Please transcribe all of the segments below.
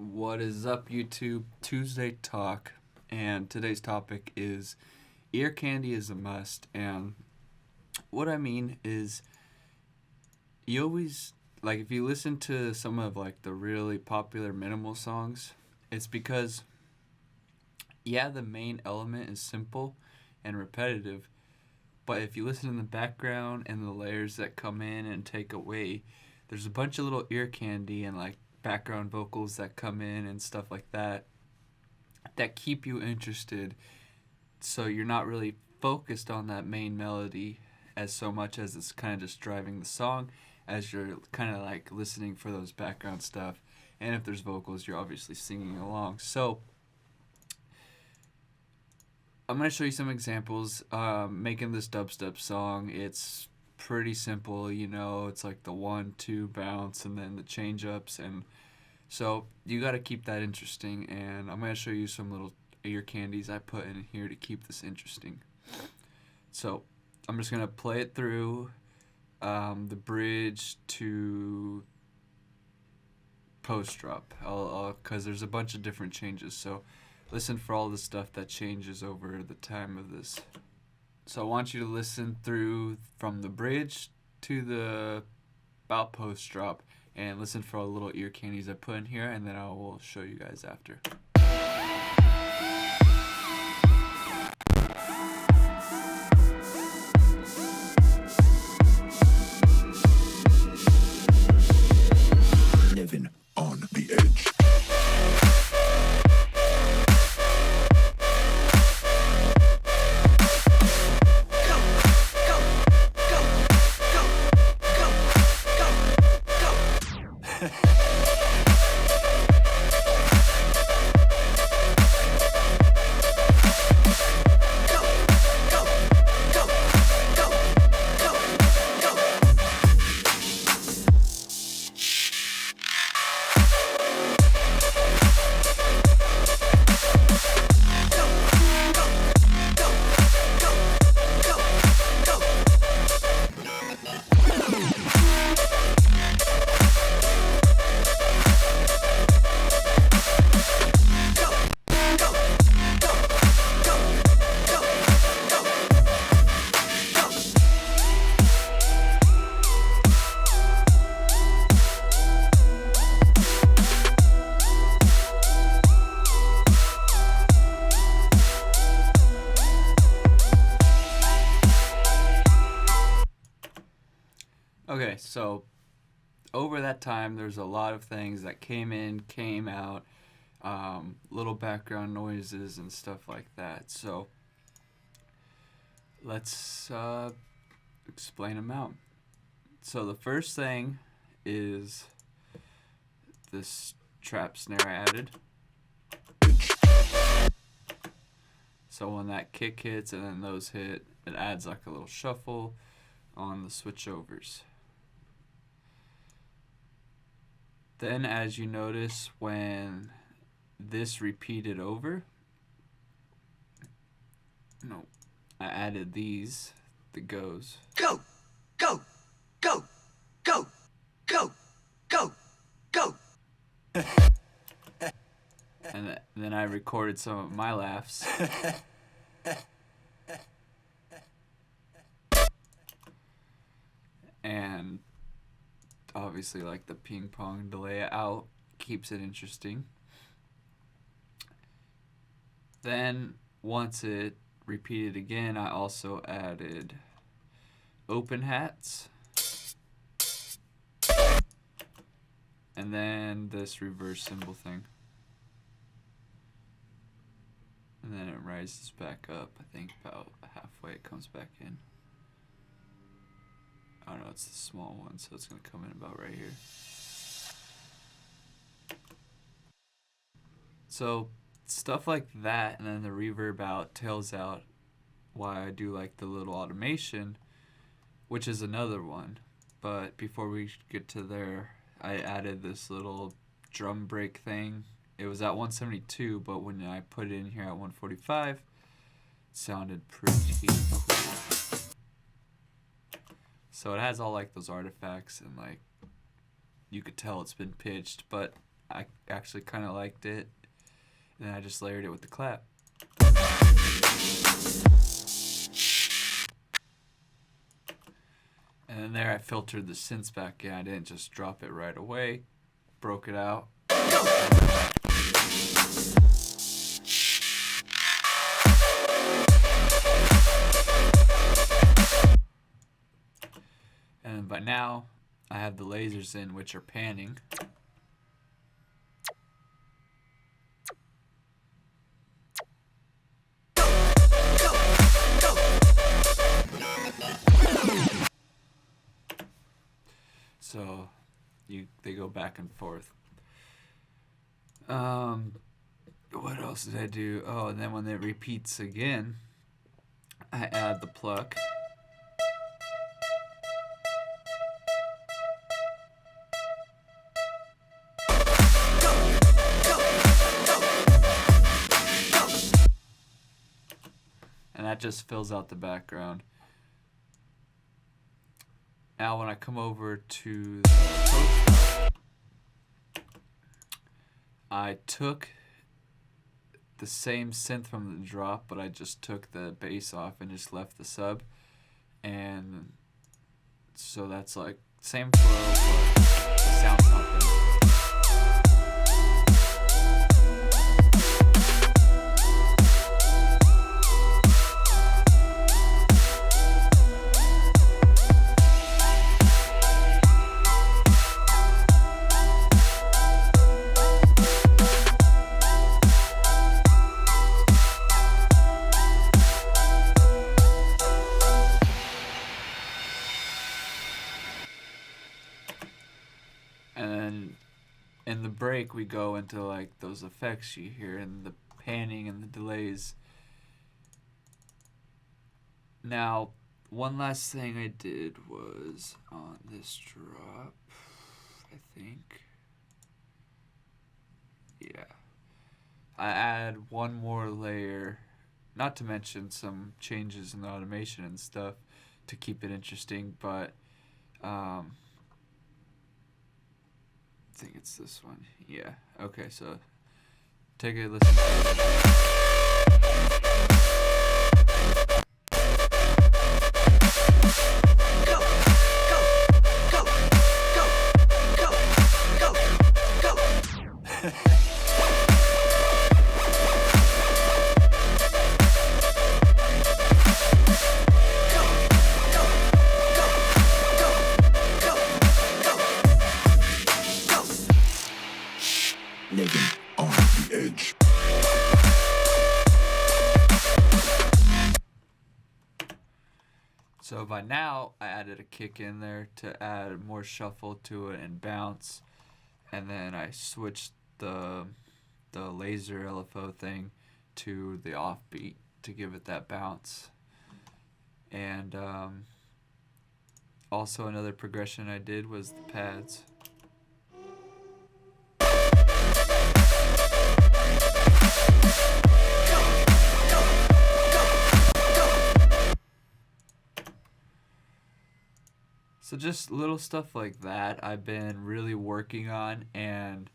What is up, YouTube? Tuesday Talk, and today's topic is ear candy is a must. And what I mean is, you always if you listen to some of the really popular minimal songs, it's because the main element is simple and repetitive, but if you listen in the background and the layers that come in and take away, there's a bunch of little ear candy and background vocals that come in and stuff like that keep you interested, so you're not really focused on that main melody as so much as it's kind of just driving the song, as you're kind of listening for those background stuff, and if there's vocals you're obviously singing along. So I'm going to show you some examples. Making this dubstep song, it's pretty simple, it's the 1-2 bounce and then the change ups, and so you got to keep that interesting, and I'm going to show you some little ear candies I put in here to keep this interesting. So I'm just going to play it through the bridge to post drop, because there's a bunch of different changes, so listen for all the stuff that changes over the time of this. So I want you to listen through from the bridge to the about post drop, and listen for all the little ear candies I put in here, and then I will show you guys after. Living on the edge. Okay, so over that time, there's a lot of things that came in, came out, little background noises and stuff like that. So let's explain them out. So the first thing is this trap snare I added. So when that kick hits and then those hit, it adds a little shuffle on the switchovers. Then, as you notice, when this repeated over, I added these, the goes. Go, go, go, go, go, go, go. And then I recorded some of my laughs. And obviously the ping pong delay out keeps it interesting. Then once it repeated again, I also added open hats, and then this reverse cymbal thing, and then it rises back up. I think about halfway it comes back in. I don't know, it's the small one, so it's going to come in about right here. So stuff like that, and then the reverb out tells out why I do the little automation, which is another one. But before we get to there, I added this little drum break thing. It was at 172, but when I put it in here at 145, it sounded pretty cool. So it has all those artifacts, and you could tell it's been pitched, but I actually kind of liked it. And then I just layered it with the clap. And then there I filtered the synths back in. I didn't just drop it right away. Broke it out. And by now, I have the lasers in, which are panning. So they go back and forth. What else did I do? Oh, and then when it repeats again, I add the pluck. And that just fills out the background. Now when I come over to the post, I took the same synth from the drop, but I just took the bass off and just left the sub. And so that's like same flow, but the sound's not there. And then in the break, we go into like those effects you hear and the panning and the delays. Now, one last thing I did was on this drop, I think. Yeah. I add one more layer, not to mention some changes in the automation and stuff to keep it interesting, but I think it's this one. Yeah. Okay, so take a listen to it. Living on the edge. So by now, I added a kick in there to add more shuffle to it and bounce, and then I switched the laser LFO thing to the offbeat to give it that bounce. And also another progression I did was the pads. So just little stuff like that I've been really working on and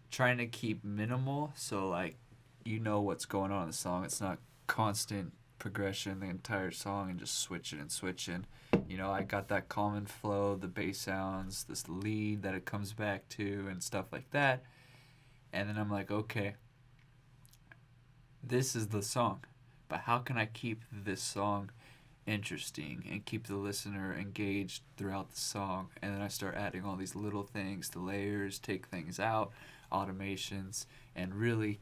trying to keep minimal, so like you know what's going on in the song. It's not constant progression the entire song and just switching and switching. You know, I got that common flow, the bass sounds, this lead that it comes back to and stuff like that. And then I'm like, okay, this is the song, but how can I keep this song interesting and keep the listener engaged throughout the song? And then I start adding all these little things, the layers, take things out, automations, and really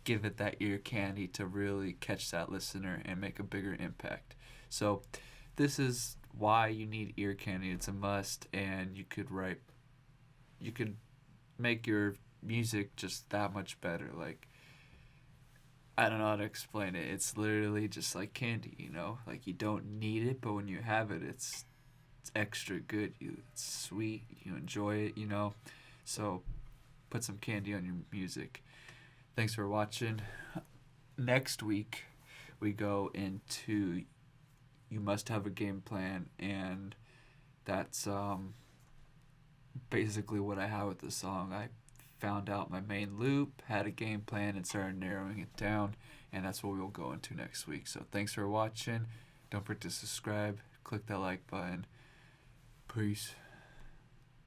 give it that ear candy to really catch that listener and make a bigger impact. So this is why you need ear candy. It's a must, and you could make your music just that much better. Like, I don't know how to explain it. It's literally just like candy, you know? Like, you don't need it, but when you have it, it's extra good. It's sweet. You enjoy it, you know? So put some candy on your music. Thanks for watching. Next week, we go into You Must Have a Game Plan, and that's basically what I have with the song. I found out my main loop, had a game plan, and started narrowing it down. And that's what we'll go into next week. So thanks for watching. Don't forget to subscribe. Click that like button. Peace.